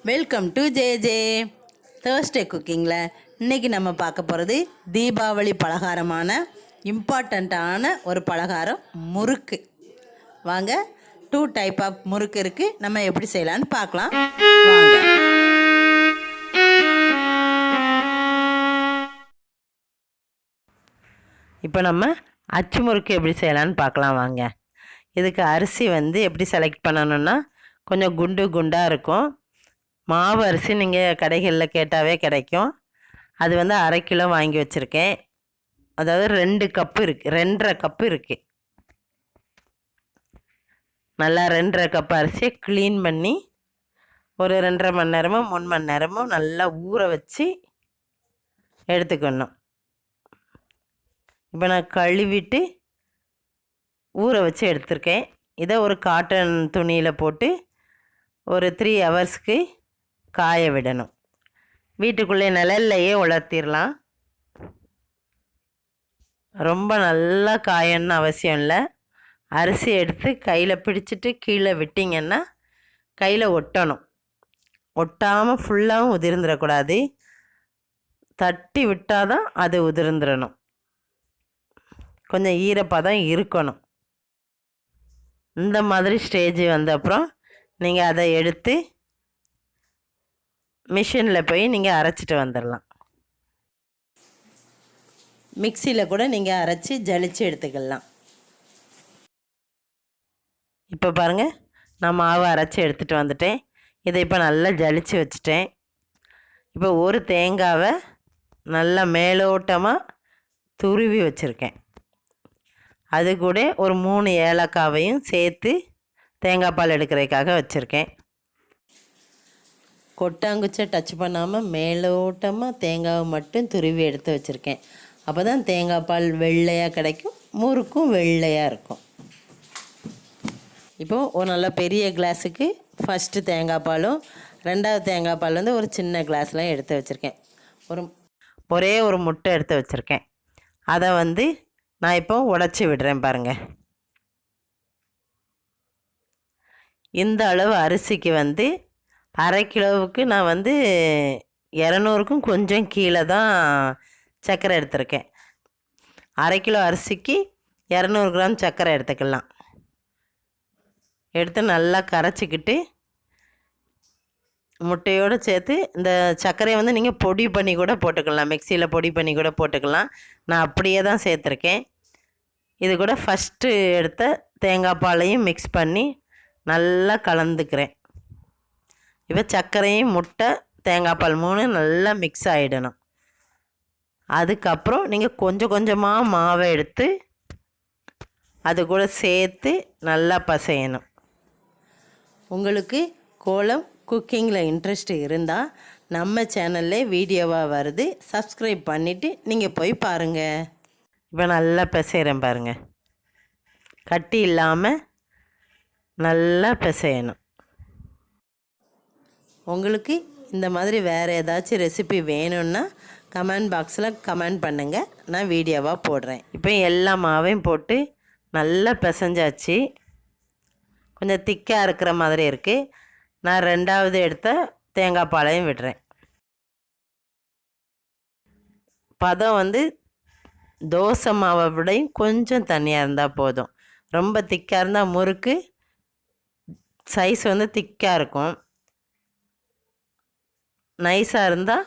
Welcome to J Thursday குக்கிங்கில் இன்றைக்கி நம்ம பார்க்க போகிறது தீபாவளி பலகாரமான இம்பார்ட்டண்ட்டான ஒரு பலகாரம் முறுக்கு. வாங்க, 2 டைப் ஆஃப் முறுக்கு இருக்குது. நம்ம எப்படி செய்யலான்னு பார்க்கலாம் வாங்க. இப்போ நம்ம அச்சு முறுக்கு எப்படி செய்யலான்னு பார்க்கலாம் வாங்க. இதுக்கு அரிசி எப்படி செலக்ட் பண்ணணுன்னா, கொஞ்சம் குண்டாக இருக்கும். மாவு அரிசி நீங்கள் கடைகளில் கேட்டாவே கிடைக்கும். அது 1/2 கிலோ வாங்கி வச்சுருக்கேன். அதாவது 2 கப்பு இருக்குது, 2.5 கப்பு இருக்குது. நல்லா 2.5 கப்பு அரிசியை க்ளீன் பண்ணி ஒரு 2.5 மணி நேரமோ 3 மணி நேரமோ நல்லா ஊற வச்சு எடுத்துக்கணும். இப்போ நான் கழுவிட்டு ஊற வச்சு எடுத்திருக்கேன். இதை ஒரு காட்டன் துணியில் போட்டு ஒரு 3 ஹவர்ஸ்க்கு காய விடணும். வீட்டுக்குள்ளே நிழல்லையே உலர்த்திடலாம். ரொம்ப நல்லா காயணும்னு அவசியம் இல்லை. அரிசி எடுத்து கையில் பிடிச்சிட்டு கீழே விட்டிங்கன்னா கையில் ஒட்டணும். ஒட்டாமல் ஃபுல்லாகவும் உதிர்ந்துடக்கூடாது. தட்டி விட்டால் தான் அது உதிர்ந்துடணும். கொஞ்சம் ஈரப்பதம் இருக்கணும். இந்த மாதிரி ஸ்டேஜ் வந்த அப்புறம் நீங்கள் அதை எடுத்து மிஷினில் போய் நீங்கள் அரைச்சிட்டு வந்துடலாம். மிக்சியில் கூட நீங்கள் அரைச்சி ஜலிச்சு எடுத்துக்கலாம். இப்போ பாருங்கள், நான் மாவை அரைச்சி எடுத்துகிட்டு வந்துட்டேன். இதை இப்போ நல்லா ஜலிச்சு வச்சுட்டேன். இப்போ ஒரு தேங்காவை நல்லா மேலோட்டமாக துருவி வச்சுருக்கேன். அது கூட ஒரு 3 ஏலக்காவையும் சேர்த்து தேங்காய் பால் எடுக்கிறதுக்காக வச்சுருக்கேன். கொட்டாங்குச்சை டச் பண்ணாமல் மேலோட்டமாக தேங்காவை மட்டும் துருவி எடுத்து வச்சுருக்கேன். அப்போ தான் தேங்காய் பால் வெள்ளையாக கிடைக்கும், முறுக்கும் வெள்ளையாக இருக்கும். இப்போது ஒரு நல்ல பெரிய கிளாஸுக்கு ஃபஸ்ட்டு தேங்காய் பாலும் 2வது தேங்காய் பால் ஒரு சின்ன கிளாஸ்லாம் எடுத்து வச்சுருக்கேன். ஒரே ஒரு முட்டை எடுத்து வச்சுருக்கேன். அதை நான் இப்போ உடச்சி விடுறேன் பாருங்கள். இந்த அளவு அரிசிக்கு 1/2 கிலோவுக்கு நான் 200க்கும் கொஞ்சம் கீழே தான் சர்க்கரை எடுத்திருக்கேன். 1/2 கிலோ அரிசிக்கு 200 கிராம் சர்க்கரை எடுத்துக்கலாம். எடுத்து நல்லா கரைச்சிக்கிட்டு முட்டையோடு சேர்த்து இந்த சர்க்கரையை நீங்கள் பொடி பண்ணி கூட போட்டுக்கலாம். மிக்சியில் பொடி பண்ணி கூட போட்டுக்கலாம். நான் அப்படியே தான் சேர்த்துருக்கேன். இது கூட ஃபஸ்ட்டு எடுத்த தேங்காய் பாலையும் மிக்ஸ் பண்ணி நல்லா கலந்துக்கிறேன். இப்போ சர்க்கரையும் முட்டை தேங்காய் பால் 3 நல்லா மிக்ஸ் ஆகிடணும். அதுக்கப்புறம் நீங்கள் கொஞ்சம் கொஞ்சமாக மாவை எடுத்து அது கூட சேர்த்து நல்லா பசையணும். உங்களுக்கு கோலம் குக்கிங்கில் இன்ட்ரெஸ்ட் இருந்தால் நம்ம சேனல்லே வீடியோவாக வருது, சப்ஸ்கிரைப் பண்ணிவிட்டு நீங்கள் போய் பாருங்கள். இப்போ நல்லா பிசைகிறேன் பாருங்கள். கட்டி இல்லாமல் நல்லா பிசையணும். உங்களுக்கு இந்த மாதிரி வேறு ஏதாச்சும் ரெசிபி வேணும்னா கமெண்ட் பாக்ஸில் கமெண்ட் பண்ணுங்கள், நான் வீடியோவாக போடுறேன். இப்போ எல்லா மாவையும் போட்டு நல்லா பிசைஞ்சாச்சு. கொஞ்சம் திக்காக இருக்கிற மாதிரி இருக்குது. நான் 2வது எடுத்த தேங்காய் பாலையும் விடுறேன். பதம் தோசை மாவை விடையும் கொஞ்சம் தண்ணியாக இருந்தால் போதும். ரொம்ப திக்காக இருந்தால் முறுக்கு சைஸ் திக்காக இருக்கும். நைஸாக இருந்தால்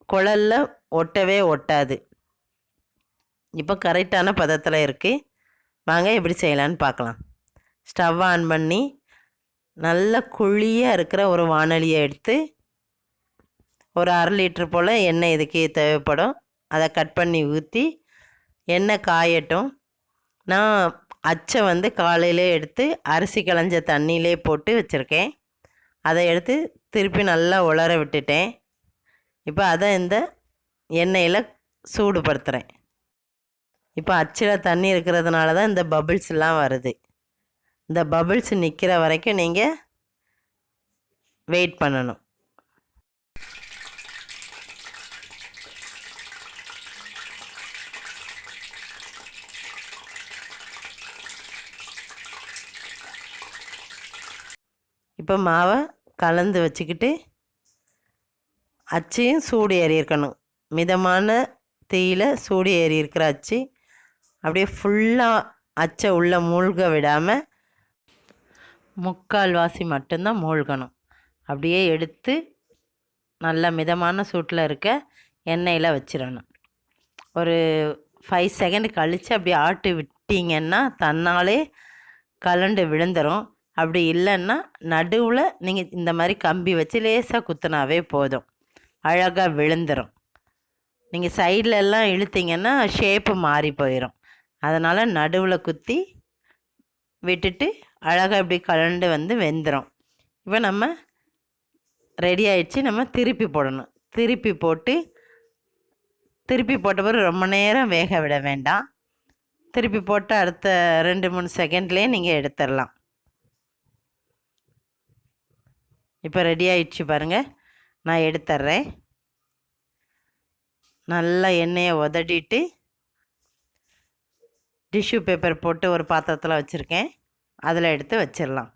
குழலில் ஒட்டவே ஒட்டாது. இப்போ கரெக்டான பதத்தில் இருக்குது. வாங்க எப்படி செய்யலான்னு பார்க்கலாம். ஸ்டவ் ஆன் பண்ணி நல்ல குழியாக இருக்கிற ஒரு வாணலியை எடுத்து ஒரு 1/2 லிட்டர் போல் எண்ணெய் இதுக்கு தேவைப்படும். அதை கட் பண்ணி ஊற்றி எண்ணெய் காயட்டும். நான் அச்சை காலையிலே எடுத்து அரிசி களைஞ்ச தண்ணியிலே போட்டு வச்சுருக்கேன். அதை எடுத்து திருப்பி நல்லா உலர விட்டுட்டேன். இப்போ அதை இந்த எண்ணெயில் சூடுபடுத்துகிறேன். இப்போ அச்சில் தண்ணி இருக்கிறதுனால தான் இந்த பபிள்ஸ்லாம் வருது. இந்த பபிள்ஸ் நிற்கிற வரைக்கும் நீங்கள் வெயிட் பண்ணணும். இப்போ மாவை கலந்து வச்சுக்கிட்டு அச்சையும் சூடு ஏறி இருக்கணும். மிதமான தீயில் சூடு ஏறி இருக்கிற அச்சு அப்படியே ஃபுல்லாக அச்சை உள்ளே மூழ்க விடாமல் முக்கால்வாசி மட்டும்தான் மூழ்கணும். அப்படியே எடுத்து நல்ல மிதமான சூட்டில் இருக்க எண்ணெயில் வச்சிடணும். ஒரு 5 செகண்ட் கழித்து அப்படியே ஆட்டி விட்டிங்கன்னா தன்னாலே கலண்டு விழுந்துடும். அப்படி இல்லைன்னா நடுவில் நீங்கள் இந்த மாதிரி கம்பி வச்சு லேசாக குத்துனாவே போதும், அழகாக விழுந்துடும். நீங்கள் சைட்லெல்லாம் இழுத்திங்கன்னா ஷேப்பு மாறி போயிடும். அதனால் நடுவில் குத்தி விட்டுட்டு அழகாக இப்படி கலண்டு வந்து வெந்துடும். இப்போ நம்ம ரெடி ஆகிடுச்சு. நம்ம திருப்பி போடணும். திருப்பி போட்ட பிறகு ரொம்ப நேரம் வேக விட வேண்டாம். திருப்பி போட்டு அடுத்த 2-3 செகண்ட்லேயே நீங்கள் எடுத்துடலாம். இப்போ ரெடி ஆகிடுச்சு பாருங்கள். நான் எடுத்துட்றேன். நல்லா எண்ணெயை உதட்டிட்டு டிஷ்யூ பேப்பர் போட்டு ஒரு பாத்திரத்தில் வச்சுருக்கேன். அதில் எடுத்து வச்சிடலாம்.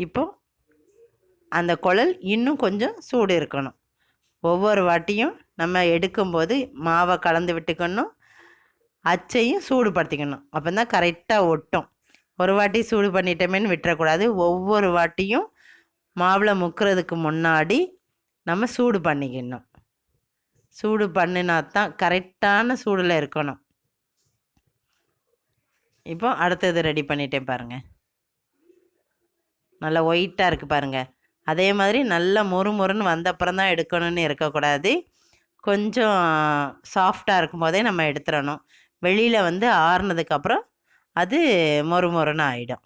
இப்போ அந்த குழல் இன்னும் கொஞ்சம் சூடு இருக்கணும். ஒவ்வொரு வாட்டியும் நம்ம எடுக்கும்போது மாவை கலந்து விட்டுக்கணும், அச்சையும் சூடுபடுத்திக்கணும். அப்போ தான் கரெக்டாக ஒட்டும். ஒரு வாட்டி சூடு பண்ணிட்டோமேன்னு விட்டுறக்கூடாது. ஒவ்வொரு வாட்டியும் மாவில் முக்கிறதுக்கு முன்னாடி நம்ம சூடு பண்ணிக்கணும். சூடு பண்ணினா தான் கரெக்டான சூடில் இருக்கணும். இப்போ அடுத்தது ரெடி பண்ணிட்டேன் பாருங்கள். நல்லா ஒயிட்டாக இருக்குது பாருங்கள். அதே மாதிரி நல்லா மொறுன்னு வந்தப்புறம் தான் எடுக்கணும்னு இருக்கக்கூடாது. கொஞ்சம் சாஃப்டாக இருக்கும் போதே நம்ம எடுத்துடணும். வெளியில் வந்து ஆறுனதுக்கப்புறம் அது மொறுன்னு ஆகிடும்.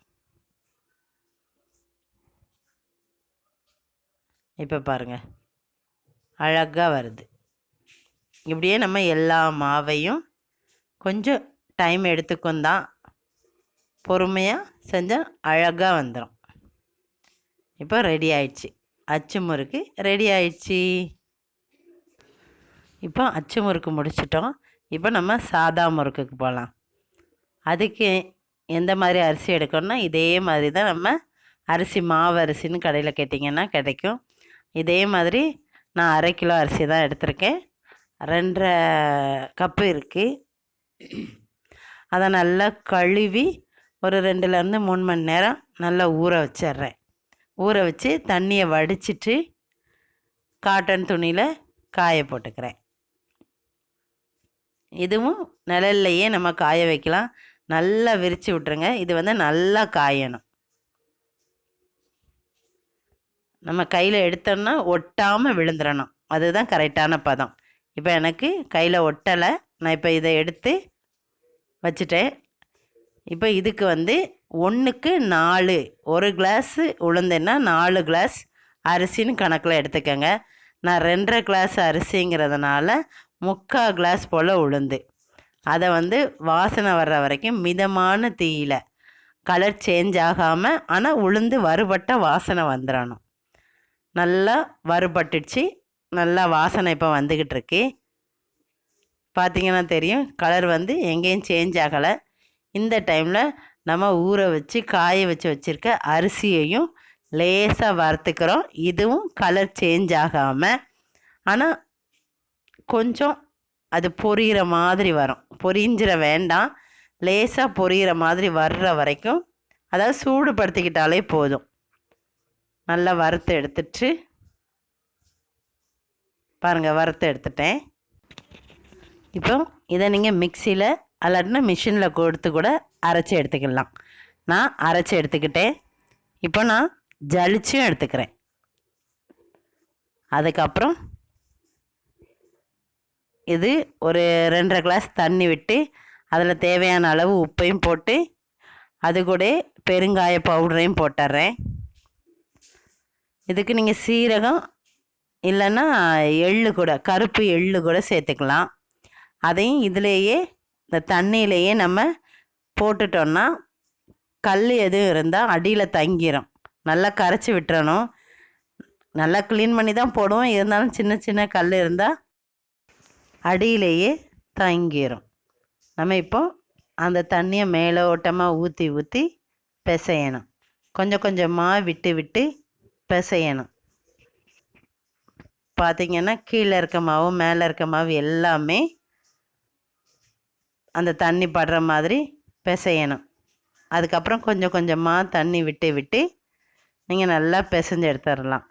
இப்போ பாருங்கள் அழகாக வருது. இப்படியே நம்ம எல்லா மாவையும் கொஞ்சம் டைம் எடுத்துக்கும் தான், பொறுமையாக செஞ்சால் அழகாக வந்துடும். இப்போ ரெடி ஆயிடுச்சு. அச்சு முறுக்கு ரெடி ஆயிடுச்சு. இப்போ அச்சு முறுக்கு முடிச்சிட்டோம். இப்போ நம்ம சாதா முறுக்குக்கு போகலாம். அதுக்கு எந்த மாதிரி அரிசி எடுக்கணும்னா இதே மாதிரி தான் நம்ம அரிசி, மாவு அரிசின்னு கடையில் கேட்டிங்கன்னா கிடைக்கும். இதே மாதிரி நான் 1/2 கிலோ அரிசி தான் எடுத்திருக்கேன். 2.5 கப்பு இருக்குது. அதை நல்லா கழுவி ஒரு 2லேருந்து 3 மணி நேரம் நல்லா ஊற வச்சிட்றேன். ஊற வச்சு தண்ணியை வடிச்சிட்டு காட்டன் துணியில் காய போட்டுக்கிறேன். இதுவும் நிழல்லையே நம்ம காய வைக்கலாம். நல்லா விரித்து விட்டுருங்க. இது வந்து நல்லா காயணும். நம்ம கையில் எடுத்தோம்னா ஒட்டாமல் விழுந்துடணும். அதுதான் கரெக்டான பதம். இப்போ எனக்கு கையில் ஒட்டலை. நான் இப்போ இதை எடுத்து வச்சுட்டேன். இப்போ இதுக்கு வந்து 1க்கு 4, 1 கிளாஸு உளுந்துன்னா 4 கிளாஸ் அரிசின்னு கணக்கில் எடுத்துக்கோங்க. நான் 2.5 கிளாஸ் அரிசிங்கிறதுனால 3/4 கிளாஸ் போல் உளுந்து. அதை வந்து வாசனை வர்ற வரைக்கும் மிதமான தீயில், கலர் சேஞ்ச் ஆகாமல், ஆனால் உளுந்து வறுபட்ட வாசனை வந்துடணும். நல்லா வறுபட்டுடுச்சு. நல்லா வாசனை இப்போ வந்துக்கிட்டு இருக்கு. பார்த்திங்கன்னா தெரியும், கலர் வந்து எங்கேயும் சேஞ்ச் ஆகலை. இந்த டைமில் நம்ம ஊற வச்சு காய வச்சுருக்க அரிசியையும் லேசாக வறுத்துக்கிறோம். இதுவும் கலர் சேஞ்ச் ஆகாமல், ஆனால் கொஞ்சம் அது பொரியிற மாதிரி வரும். பொரிஞ்சிட வேண்டாம், லேசாக பொரியிற மாதிரி வர்ற வரைக்கும், அதாவது சூடுபடுத்திக்கிட்டாலே போதும். நல்லா வறுத்து எடுத்துட்டு பாருங்கள், வறுத்து எடுத்துட்டேன். இப்போ இதை நீங்கள் மிக்சியில் அல்லாட்டினா மிஷினில் கொடுத்து கூட அரைச்சி எடுத்துக்கலாம். நான் அரைச்சி எடுத்துக்கிட்டேன். இப்போ நான் ஜலிச்சும் எடுத்துக்கிறேன். அதுக்கப்புறம் இது ஒரு 2.5 கிளாஸ் தண்ணி விட்டு அதில் தேவையான அளவு உப்பையும் போட்டு அது கூட பெருங்காய பவுடரையும் போட்டுடுறேன். இதுக்கு நீங்கள் சீரகம் இல்லைன்னா எள்ளு கூட, கருப்பு எள்ளு கூட சேர்த்துக்கலாம். அதையும் இதிலேயே இந்த தண்ணியிலையே நம்ம போட்டுட்டோன்னா கல் எதுவும் இருந்தால் அடியில் தங்கிடும். நல்லா கரைச்சி விட்டுறணும். நல்லா க்ளீன் பண்ணி தான் போடுவோம். இருந்தாலும் சின்ன சின்ன கல் இருந்தால் அடியிலேயே தங்கிடும். நம்ம இப்போ அந்த தண்ணியை மேலோட்டமாக ஊற்றி பிசையணும். கொஞ்சம் கொஞ்சமாக விட்டு பிசையணும். பார்த்திங்கன்னா கீழே இருக்க மாவு மேலே இருக்க மாவு எல்லாமே அந்த தண்ணி படுற மாதிரி பிசையணும். அதுக்கப்புறம் கொஞ்சம் கொஞ்சமாக தண்ணி விட்டு விட்டு நீங்கள் நல்லா பிசைஞ்சு எடுத்துடலாம்.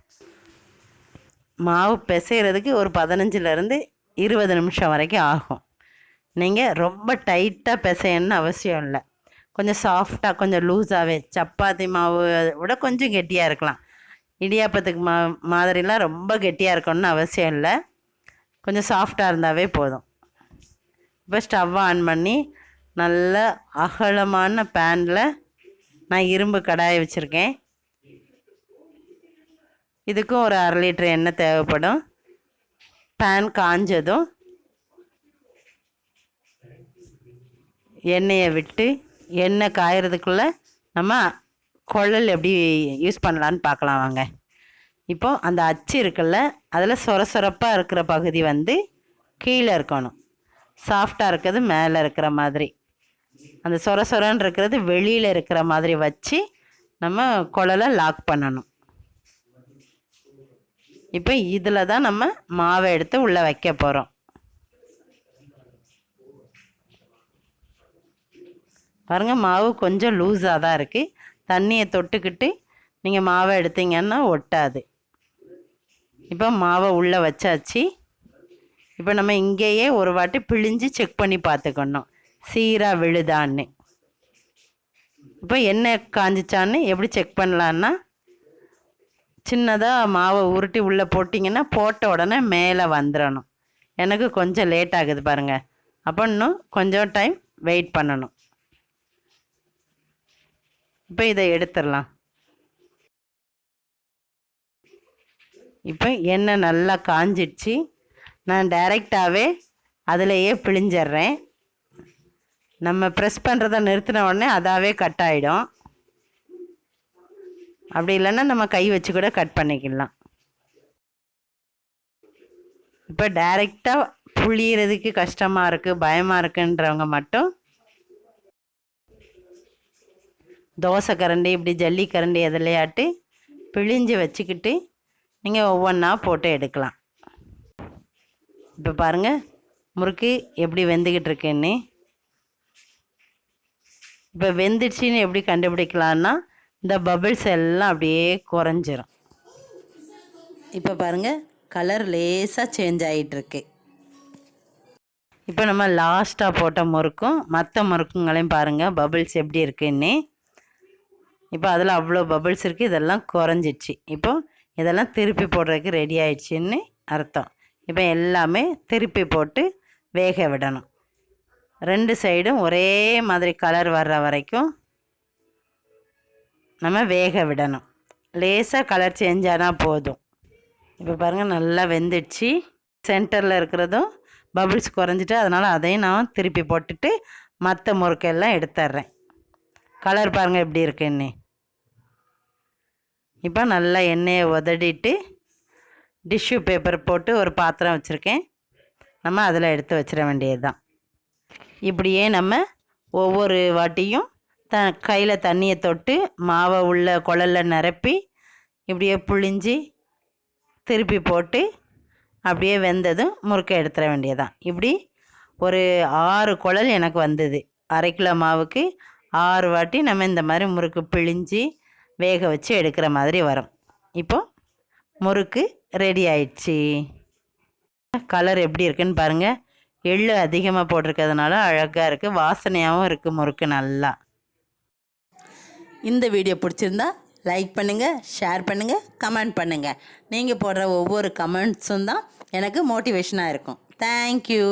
மாவு பிசைகிறதுக்கு ஒரு 15லேருந்து 20 நிமிஷம் வரைக்கும் ஆகும். நீங்கள் ரொம்ப டைட்டாக பிசையணும்னு அவசியம் இல்லை. கொஞ்சம் சாஃப்டாக கொஞ்சம் லூஸாகவே, சப்பாத்தி மாவு விட கொஞ்சம் கெட்டியாக இருக்கலாம். இடியாப்பத்துக்கு மாதிரிலாம் ரொம்ப கெட்டியாக இருக்கணும்னு அவசியம் இல்லை. கொஞ்சம் சாஃப்டாக இருந்தாவே போதும். இப்போ ஸ்டவ் ஆன் பண்ணி நல்ல அகலமான பேனில் நான் இரும்பு கடாயை வச்சுருக்கேன். இதுக்கும் ஒரு 1/2 லிட்டர் எண்ணெய் தேவைப்படும். பேன் காஞ்சதும் எண்ணெயை விட்டு எண்ணெய் காயறதுக்குள்ளே நம்ம குழல் எப்படி யூஸ் பண்ணலான்னு பார்க்கலாம் வாங்க. இப்போது அந்த அச்சு இருக்குல்ல, அதில் சொரப்பாக இருக்கிற பகுதி வந்து கீழே இருக்கணும், சாஃப்டாக இருக்கிறது மேலே இருக்கிற மாதிரி, அந்த சொரன்னு இருக்கிறது வெளியில் இருக்கிற மாதிரி வச்சு நம்ம குழலை லாக் பண்ணணும். இப்போ இதில் தான் நம்ம மாவை எடுத்து உள்ளே வைக்க போகிறோம். பாருங்கள், மாவு கொஞ்சம் லூஸாக தான் இருக்குது. தண்ணியை தொட்டுக்கிட்டு நீங்கள் மாவை எடுத்தீங்கன்னா ஒட்டாது. இப்போ மாவை உள்ளே வச்சாச்சு. இப்போ நம்ம இங்கேயே ஒரு வாட்டி பிழிஞ்சு செக் பண்ணி பார்த்துக்கணும் சீராக விழுதான்னு. இப்போ எண்ணெய் காஞ்சிச்சான்னு எப்படி செக் பண்ணலான்னா, சின்னதாக மாவை உருட்டி உள்ளே போட்டிங்கன்னா போட்ட உடனே மேலே வந்துடணும். எனக்கு கொஞ்சம் லேட் ஆகுது பாருங்கள். அப்போ இன்னும் கொஞ்சம் டைம் வெயிட் பண்ணணும். இப்போ இதை எடுத்துடலாம். இப்போ எண்ணெய் நல்லா காஞ்சிடுச்சு. நான் டைரெக்டாகவே அதிலையே பிழிஞ்சிட்றேன். நம்ம ப்ரெஸ் பண்ணுறதை நிறுத்தின உடனே அதாவே கட் ஆகிடும். அப்படி இல்லைன்னா நம்ம கை வச்சு கூட கட் பண்ணிக்கலாம். இப்போ டைரெக்டாக புளியறதுக்கு கஷ்டமாக இருக்குது, பயமாக இருக்குன்றவங்க மட்டும் தோசை கரண்டி இப்படி ஜல்லி கரண்டி எதுலையாட்டு பிழிஞ்சு வச்சுக்கிட்டு நீங்கள் ஒவ்வொன்றா போட்டு எடுக்கலாம். இப்போ பாருங்கள் முறுக்கு எப்படி வெந்துக்கிட்டு இருக்குன்னு. இப்போ வெந்துடுச்சின்னு எப்படி கண்டுபிடிக்கலான்னா, இந்த பபிள்ஸ் எல்லாம் அப்படியே குறைஞ்சிரும். இப்போ பாருங்கள் கலர் லேசாக சேஞ்ச் ஆகிட்டுருக்கு. இப்போ நம்ம லாஸ்ட்டாக போட்ட முறுக்கும் மற்ற முறுக்குங்களையும் பாருங்கள் பபிள்ஸ் எப்படி இருக்குன்னு. இப்போ அதில் அவ்வளோ பபிள்ஸ் இருக்குது, இதெல்லாம் குறைஞ்சிடுச்சு. இப்போ இதெல்லாம் திருப்பி போடுறதுக்கு ரெடி ஆயிடுச்சின்னு அர்த்தம். இப்போ எல்லாமே திருப்பி போட்டு வேக விடணும். 2 சைடும் ஒரே மாதிரி கலர் வர்ற வரைக்கும் நம்ம வேக விடணும். லேசாக கலர் சேஞ்ச் ஆனால் போதும். இப்போ பாருங்கள் நல்லா வெந்துடுச்சு. சென்டரில் இருக்கிறதும் பபிள்ஸ் குறைஞ்சிட்டு, அதனால் அதையும் நான் திருப்பி போட்டுட்டு மற்ற முறுக்கெல்லாம் எடுத்துட்றேன். கலர் பாருங்கள் எப்படி இருக்குன்னு. இப்போ நல்லா எண்ணெயை உதடிட்டு டிஷ்யூ பேப்பர் போட்டு ஒரு பாத்திரம் வச்சுருக்கேன். நம்ம அதில் எடுத்து வச்சிட வேண்டியது தான். இப்படியே நம்ம ஒவ்வொரு வாட்டியும் கையில் தண்ணியை தொட்டு மாவை உள்ள குழலில் நிரப்பி இப்படியே புழிஞ்சி திருப்பி போட்டு அப்படியே வெந்ததும் முறுக்கை எடுத்துட வேண்டியதான். இப்படி ஒரு 6 குழல் எனக்கு வந்தது. 1/2 கிலோ மாவுக்கு 6 வாட்டி நம்ம இந்த மாதிரி முறுக்கு பிழிஞ்சி வேக வச்சு எடுக்கிற மாதிரி வரும். இப்போது முறுக்கு ரெடி ஆயிடுச்சு. கலர் எப்படி இருக்குன்னு பாருங்கள். எள்ளு அதிகமாக போட்டிருக்கிறதுனால அழகாக இருக்குது, வாசனையாகவும் இருக்குது முறுக்கு நல்லா. இந்த வீடியோ பிடிச்சிருந்தா லைக் பண்ணுங்கள், ஷேர் பண்ணுங்கள், கமெண்ட் பண்ணுங்கள். நீங்கள் போடுற ஒவ்வொரு கமெண்ட்ஸும் தான் எனக்கு மோட்டிவேஷனாக இருக்கும். தேங்க்யூ.